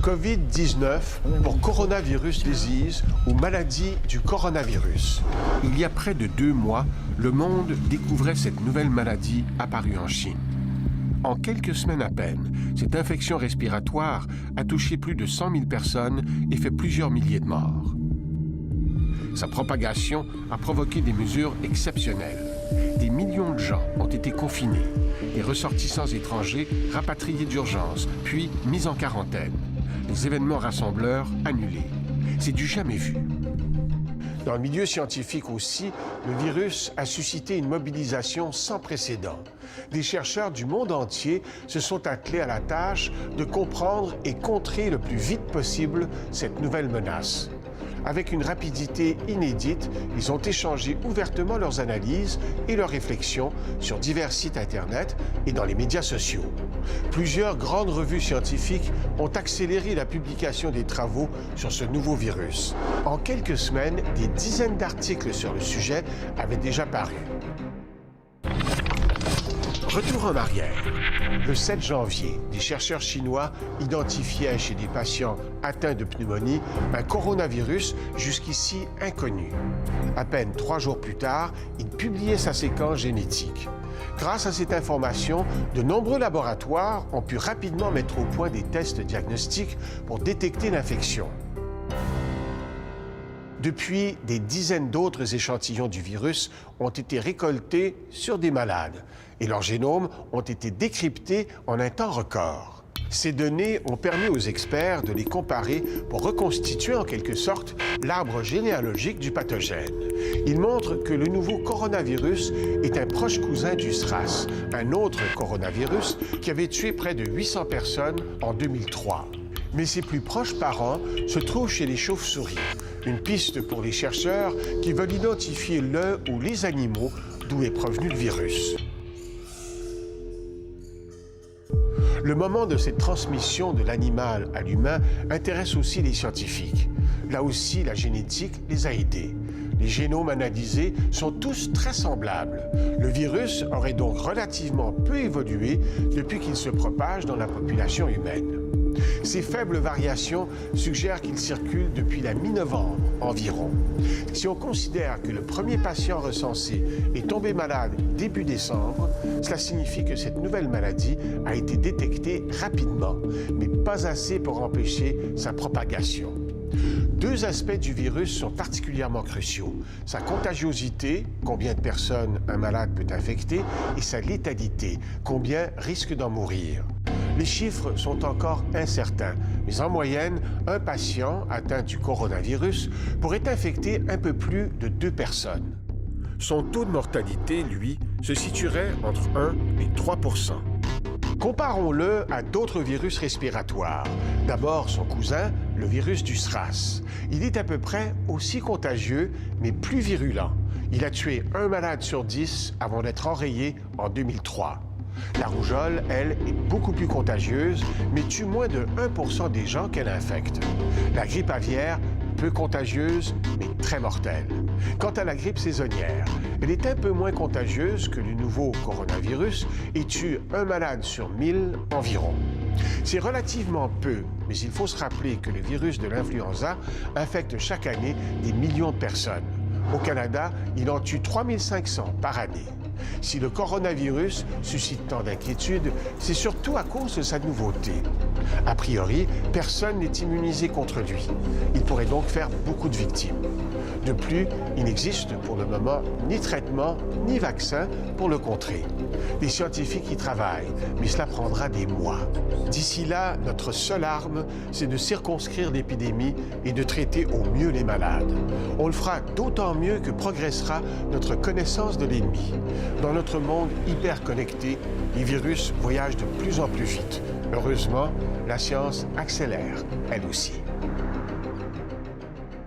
COVID-19 pour coronavirus disease ou maladie du coronavirus. Il y a près de 2 mois, le monde découvrait cette nouvelle maladie apparue en Chine. En quelques semaines à peine, cette infection respiratoire a touché plus de 100 000 personnes et fait plusieurs milliers de morts. Sa propagation a provoqué des mesures exceptionnelles. Des millions de gens ont été confinés, des ressortissants étrangers rapatriés d'urgence, puis mis en quarantaine. Les événements rassembleurs annulés. C'est du jamais vu. Dans le milieu scientifique aussi, le virus a suscité une mobilisation sans précédent. Des chercheurs du monde entier se sont attelés à la tâche de comprendre et contrer le plus vite possible cette nouvelle menace. Avec une rapidité inédite, ils ont échangé ouvertement leurs analyses et leurs réflexions sur divers sites Internet et dans les médias sociaux. Plusieurs grandes revues scientifiques ont accéléré la publication des travaux sur ce nouveau virus. En quelques semaines, des dizaines d'articles sur le sujet avaient déjà paru. Retour en arrière. Le 7 janvier, des chercheurs chinois identifiaient chez des patients atteints de pneumonie un coronavirus jusqu'ici inconnu. À peine 3 jours plus tard, ils publiaient sa séquence génétique. Grâce à cette information, de nombreux laboratoires ont pu rapidement mettre au point des tests diagnostiques pour détecter l'infection. Depuis, des dizaines d'autres échantillons du virus ont été récoltés sur des malades et leurs génomes ont été décryptés en un temps record. Ces données ont permis aux experts de les comparer pour reconstituer en quelque sorte l'arbre généalogique du pathogène. Ils montrent que le nouveau coronavirus est un proche cousin du SRAS, un autre coronavirus qui avait tué près de 800 personnes en 2003. Mais ses plus proches parents se trouvent chez les chauves-souris. Une piste pour les chercheurs qui veulent identifier le ou les animaux d'où est provenu le virus. Le moment de cette transmission de l'animal à l'humain intéresse aussi les scientifiques. Là aussi, la génétique les a aidés. Les génomes analysés sont tous très semblables. Le virus aurait donc relativement peu évolué depuis qu'il se propage dans la population humaine. Ces faibles variations suggèrent qu'il circule depuis la mi-novembre environ. Si on considère que le premier patient recensé est tombé malade début décembre, cela signifie que cette nouvelle maladie a été détectée rapidement, mais pas assez pour empêcher sa propagation. 2 aspects du virus sont particulièrement cruciaux. Sa contagiosité, combien de personnes un malade peut infecter, et sa létalité, combien risquent d'en mourir. Les chiffres sont encore incertains, mais en moyenne, un patient atteint du coronavirus pourrait infecter un peu plus de 2 personnes. Son taux de mortalité, lui, se situerait entre 1 et 3 %. Comparons-le à d'autres virus respiratoires. D'abord, son cousin, le virus du SRAS. Il est à peu près aussi contagieux, mais plus virulent. Il a tué 1 malade sur 10 avant d'être enrayé en 2003. La rougeole, elle, est beaucoup plus contagieuse, mais tue moins de 1 % des gens qu'elle infecte. La grippe aviaire, peu contagieuse, mais très mortelle. Quant à la grippe saisonnière, elle est un peu moins contagieuse que le nouveau coronavirus et tue 1 malade sur 1000 environ. C'est relativement peu, mais il faut se rappeler que le virus de l'influenza infecte chaque année des millions de personnes. Au Canada, il en tue 3500 par année. Si le coronavirus suscite tant d'inquiétudes, c'est surtout à cause de sa nouveauté. A priori, personne n'est immunisé contre lui. Il pourrait donc faire beaucoup de victimes. De plus, il n'existe pour le moment ni traitement ni vaccin pour le contrer. Les scientifiques y travaillent, mais cela prendra des mois. D'ici là, notre seule arme, c'est de circonscrire l'épidémie et de traiter au mieux les malades. On le fera d'autant mieux que progressera notre connaissance de l'ennemi. Dans notre monde hyper connecté, les virus voyagent de plus en plus vite. Heureusement, la science accélère, elle aussi.